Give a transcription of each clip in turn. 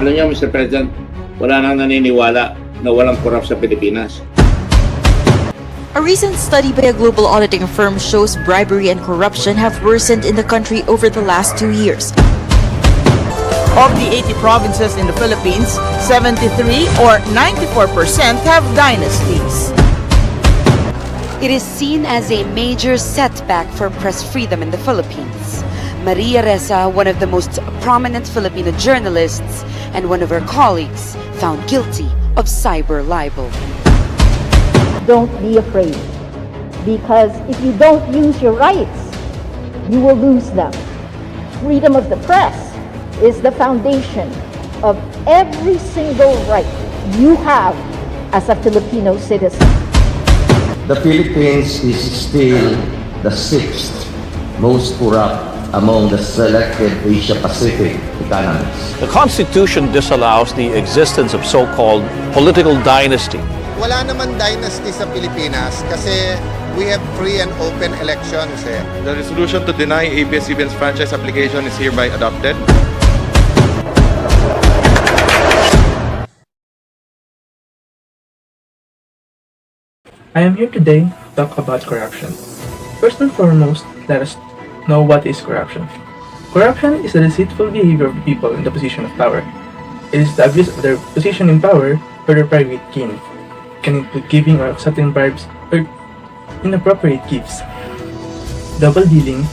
Alam niyo, Mr. President, wala nang naniniwala na walang korap sa Pilipinas. A recent study by a global auditing firm shows bribery and corruption have worsened in the country over the last 2 years. Of the 80 provinces in the Philippines, 73 or 94% have dynasties. It is seen as a major setback for press freedom in the Philippines. Maria Ressa, one of the most prominent Filipino journalists and one of her colleagues, found guilty of cyber libel. Don't be afraid, because if you don't use your rights, you will lose them. Freedom of the press is the foundation of every single right you have as a Filipino citizen. The Philippines is still the sixth most corrupt among the selected Asia-Pacific economies. The Constitution disallows the existence of so-called political dynasty. Wala naman dynasty sa Pilipinas kasi we have free and open elections eh. The resolution to deny ABS-CBN's franchise application is hereby adopted. I am here today to talk about corruption. First and foremost, let us know what is corruption. Corruption is the deceitful behavior of people in the position of power. It is the abuse of their position in power for their private gain. It can include giving or accepting bribes or inappropriate gifts, double dealing,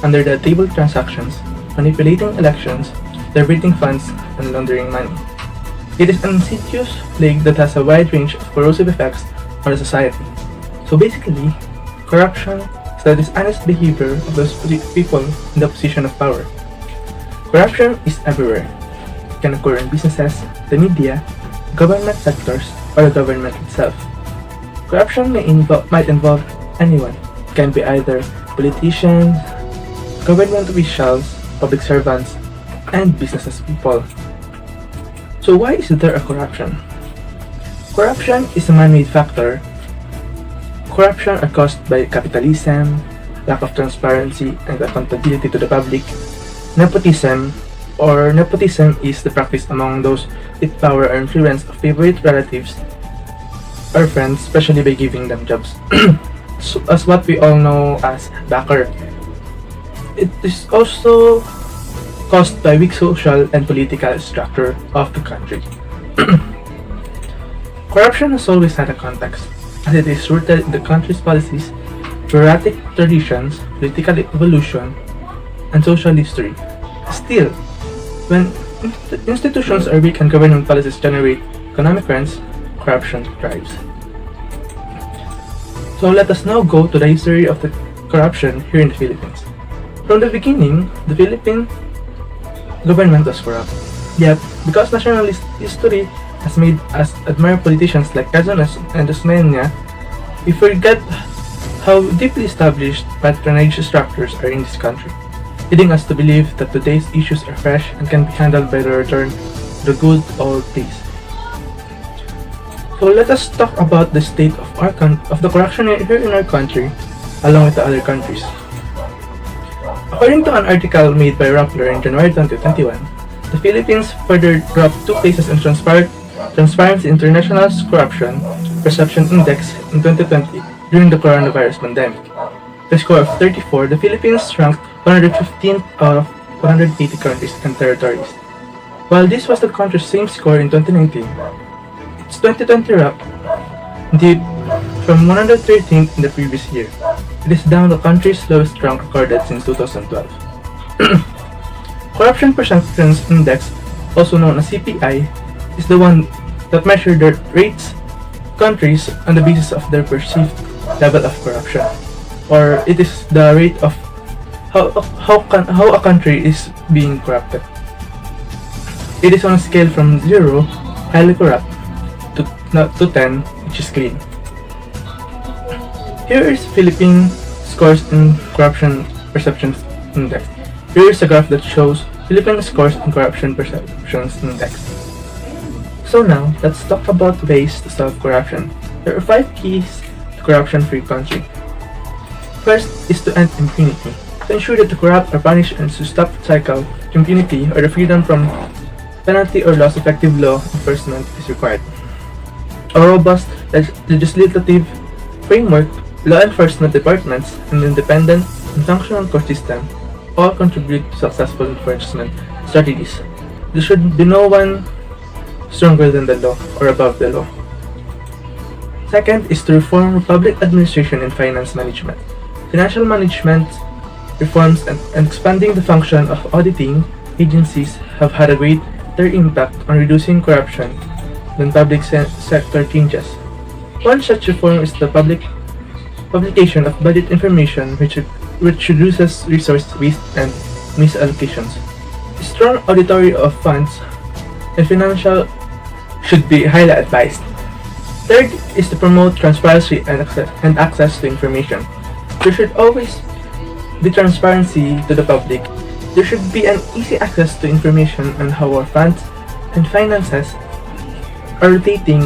under the table transactions, manipulating elections, diverting funds, and laundering money. It is an insidious plague that has a wide range of corrosive effects on the society. So basically, corruption is the dishonest behavior of those people in the position of power. Corruption is everywhere. It can occur in businesses, the media, government sectors, or the government itself. Corruption might involve anyone. It can be either politicians, government officials, public servants, and business people. So why is there a corruption? Corruption is a man-made factor. Corruption are caused by capitalism, lack of transparency and accountability to the public, nepotism is the practice among those with power or influence of favorite relatives or friends, especially by giving them jobs. So, as what we all know as backer. It is also caused by weak social and political structure of the country. Corruption has always had a context, as it is rooted in the country's policies, bureaucratic traditions, political evolution, and social history. Still, when institutions are weak and government policies generate economic rents, corruption thrives. So let us now go to the history of the corruption here in the Philippines. From the beginning, the Philippine government was corrupt. Yet, because nationalist history has made us admire politicians like Quezon and Osmeña, we forget how deeply established patronage structures are in this country, leading us to believe that today's issues are fresh and can be handled by the return to the good old days. So let us talk about the state of the corruption here in our country, along with the other countries. According to an article made by Rappler in January 2021, the Philippines further dropped 2 places in Transparency International's Corruption Perception Index in 2020 during the coronavirus pandemic. With a score of 34, the Philippines ranked 115th out of 180 countries and territories. While this was the country's same score in 2019, its 2020 rank dipped from 113th in the previous year. It is down the country's lowest rank recorded since 2012. Corruption Perceptions Index, also known as CPI, is the one that measures the rates countries on the basis of their perceived level of corruption, or it is the rate of how a country is being corrupted. It is on a scale from 0, highly corrupt, to 10, which is clean. Here is Philippine scores in Corruption Perceptions Index. Here is a graph that shows Philippine scores in Corruption Perceptions Index. So now, let's talk about ways to solve corruption. There are 5 keys to corruption-free country. First is to end impunity. To ensure that the corrupt are punished and to stop the cycle of impunity or the freedom from penalty or loss-effective law enforcement is required. A robust legislative framework, law enforcement departments, and independent and functional court system all contribute to successful enforcement strategies. There should be no one stronger than the law or above the law. Second is to reform public administration and finance management. Financial management reforms and expanding the function of auditing agencies have had a greater impact on reducing corruption than public sector changes. One such reform is the publication of budget information which reduces resource waste and misallocations. Strong auditory of funds and financial should be highly advised. Third is to promote transparency and access to information. There should always be transparency to the public. There should be an easy access to information on how our funds and finances are rotating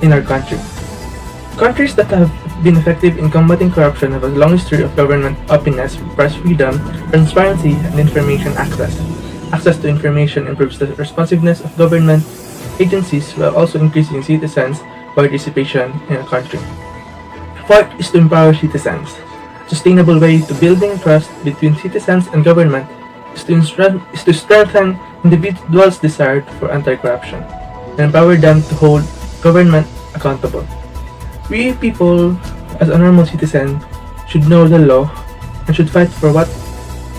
in our country. Countries that have been effective in combating corruption have a long history of government openness, press freedom, transparency, and information access. Access to information improves the responsiveness of government agencies while also increasing citizens' participation in a country. Fourth is to empower citizens. A sustainable way to building trust between citizens and government is to strengthen individuals' desire for anti-corruption and empower them to hold government accountable. We people, as a normal citizen, should know the law and should fight for what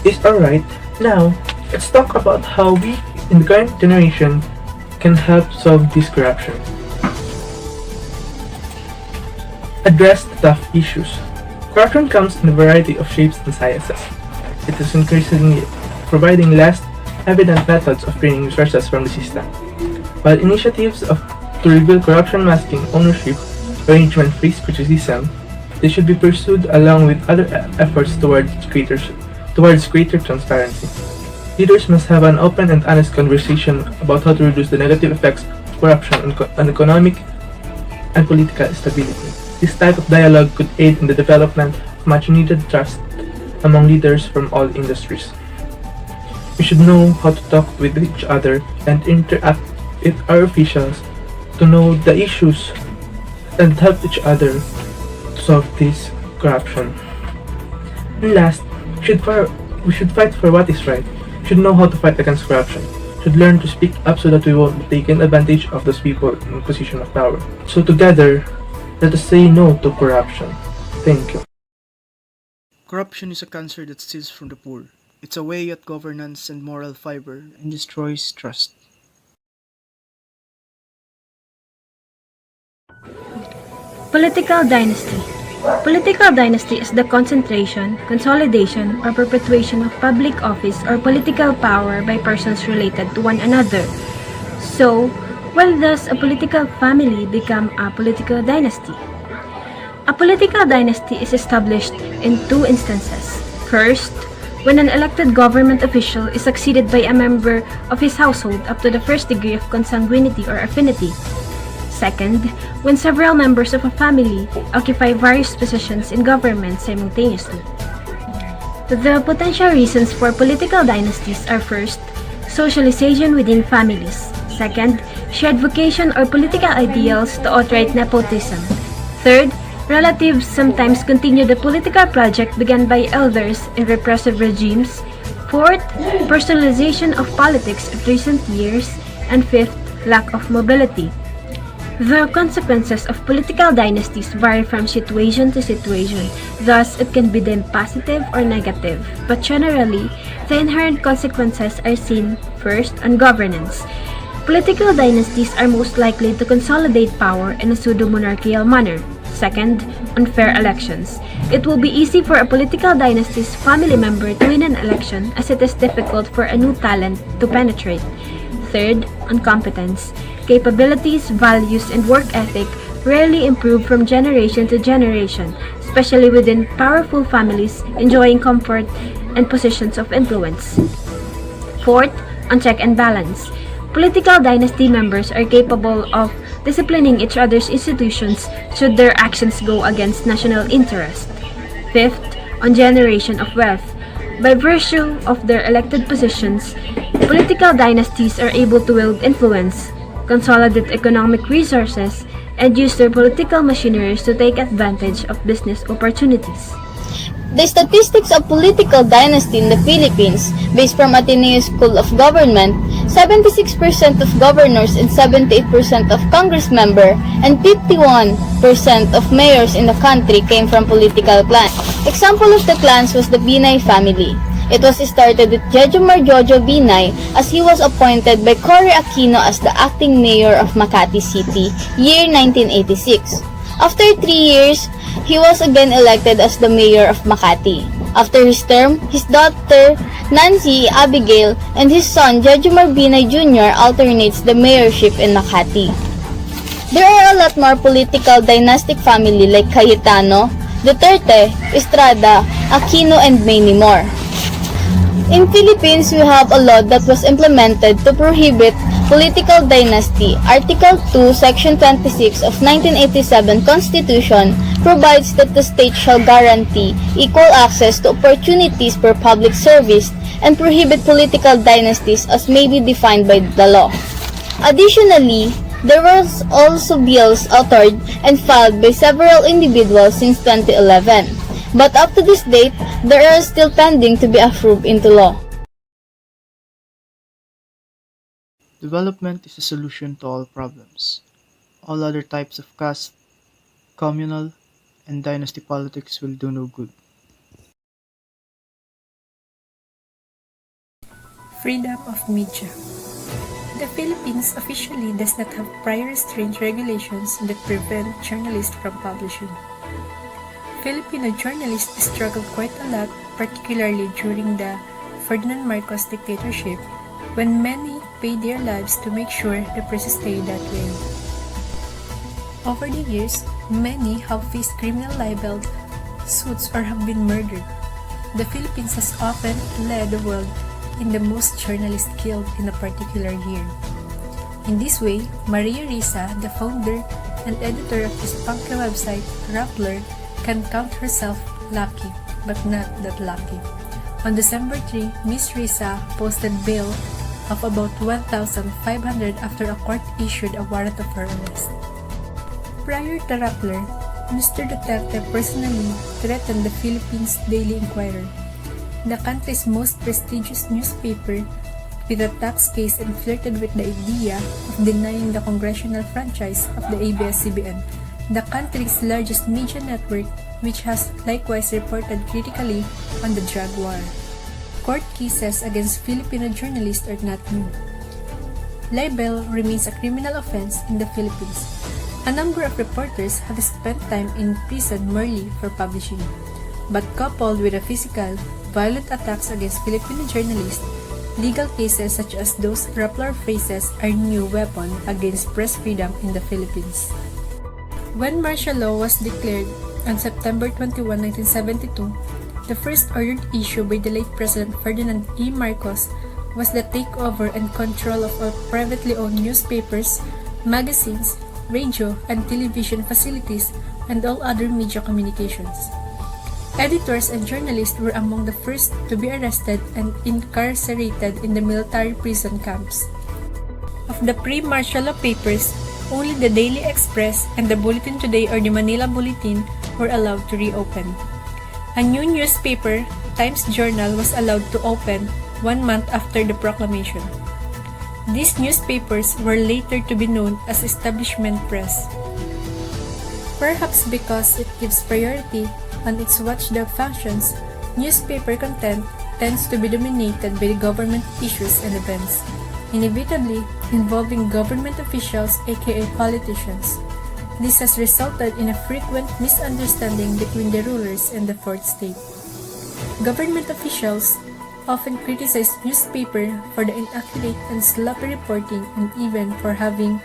is our right. Now, let's talk about how we, in the current generation, can help solve this corruption. Address the tough issues. Corruption comes in a variety of shapes and sizes. It is increasingly providing less evident methods of draining resources from the system. While initiatives to reveal corruption masking ownership, arrangement freeze criticism, they should be pursued along with other efforts towards greater transparency. Leaders must have an open and honest conversation about how to reduce the negative effects of corruption on economic and political stability. This type of dialogue could aid in the development of much-needed trust among leaders from all industries. We should know how to talk with each other and interact with our officials to know the issues and help each other to solve this corruption. And last, we should fight for what is right. We should know how to fight against corruption. We should learn to speak up so that we won't be taken advantage of those people in a position of power. So together, let us say no to corruption. Thank you. Corruption is a cancer that steals from the poor. It's a way at governance and moral fiber and destroys trust. Political dynasty. Political dynasty is the concentration, consolidation, or perpetuation of public office or political power by persons related to one another. So, when does a political family become a political dynasty? A political dynasty is established in two instances. First, when an elected government official is succeeded by a member of his household up to the first degree of consanguinity or affinity. Second, when several members of a family occupy various positions in government simultaneously. The potential reasons for political dynasties are first, socialization within families. Second, shared vocation or political ideals to outright nepotism. Third, relatives sometimes continue the political project begun by elders in repressive regimes. Fourth, personalization of politics of recent years. And fifth, lack of mobility. The consequences of political dynasties vary from situation to situation, thus it can be deemed positive or negative, but generally, the inherent consequences are seen first on governance. Political dynasties are most likely to consolidate power in a pseudo-monarchical manner. Second, unfair elections. It will be easy for a political dynasty's family member to win an election as it is difficult for a new talent to penetrate. Third, incompetence. Capabilities, values, and work ethic rarely improve from generation to generation, especially within powerful families enjoying comfort and positions of influence. Fourth, on check and balance. Political dynasty members are capable of disciplining each other's institutions should their actions go against national interest. Fifth, on generation of wealth. By virtue of their elected positions, Political dynasties are able to wield influence, consolidate economic resources, and use their political machineries to take advantage of business opportunities. The statistics of political dynasty in the Philippines, based from Ateneo School of Government, 76% of governors and 78% of Congress member and 51% of mayors in the country came from political clans. Example of the clans was the Binay family. It was started with Jejomar Jojo Binay as he was appointed by Cory Aquino as the acting mayor of Makati City, year 1986. After 3 years, he was again elected as the mayor of Makati. After his term, his daughter Nancy Abigail and his son Jejomar Binay Jr. alternates the mayorship in Makati. There are a lot more political dynastic family like Cayetano, Duterte, Estrada, Aquino, and many more. In Philippines, we have a law that was implemented to prohibit political dynasty. Article 2, Section 26 of 1987 Constitution provides that the state shall guarantee equal access to opportunities for public service and prohibit political dynasties as may be defined by the law. Additionally, there was also bills authored and filed by several individuals since 2011. But up to this date, there are still pending to be approved into law. Development is a solution to all problems. All other types of caste, communal, and dynasty politics will do no good. Freedom of media. The Philippines officially does not have prior stringent regulations that prevent journalists from publishing. Filipino journalists struggled quite a lot, particularly during the Ferdinand Marcos dictatorship, when many paid their lives to make sure the press stayed that way. Over the years, many have faced criminal libel suits or have been murdered. The Philippines has often led the world in the most journalists killed in a particular year. In this way, Maria Risa, the founder and editor of this punky website, Rappler, can count herself lucky, but not that lucky. On December 3, Ms. Risa posted bail of about 1,500 after a court issued a warrant of her arrest. Prior to Rappler, Mr. Duterte personally threatened the Philippines Daily Inquirer, the country's most prestigious newspaper, with a tax case and flirted with the idea of denying the congressional franchise of the ABS-CBN, the country's largest media network, which has likewise reported critically on the drug war. Court cases against Filipino journalists are not new. Libel remains a criminal offense in the Philippines. A number of reporters have spent time in prison merely for publishing. But coupled with a physical, violent attacks against Filipino journalists, legal cases such as those Rappler faces are new weapon against press freedom in the Philippines. When martial law was declared on September 21, 1972, the first ordered issue by the late President Ferdinand E. Marcos was the takeover and control of all privately owned newspapers, magazines, radio and television facilities, and all other media communications. Editors and journalists were among the first to be arrested and incarcerated in the military prison camps. Of the pre-martial law papers, only the Daily Express and the Bulletin Today or the Manila Bulletin were allowed to reopen. A new newspaper, Times Journal, was allowed to open 1 month after the proclamation. These newspapers were later to be known as establishment press. Perhaps because it gives priority on its watchdog functions, newspaper content tends to be dominated by the government issues and events, inevitably involving government officials aka politicians. This has resulted in a frequent misunderstanding between the rulers and the fourth state. Government officials often criticize newspaper for the inaccurate and sloppy reporting and even for having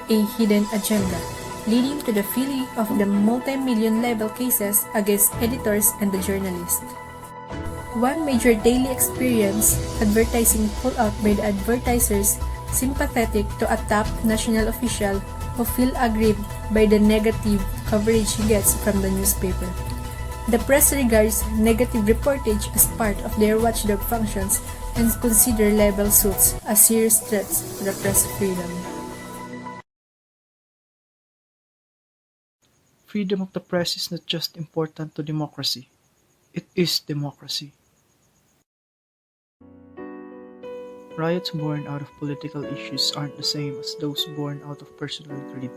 a hidden agenda, leading to the filing of the multi-million libel cases against editors and the journalists. One major daily experience advertising pulled out by the advertisers sympathetic to a top national official who feel aggrieved by the negative coverage he gets from the newspaper. The press regards negative reportage as part of their watchdog functions and consider libel suits as serious threats to the press freedom. Freedom of the press is not just important to democracy, it is democracy. Riots born out of political issues aren't the same as those born out of personal greed.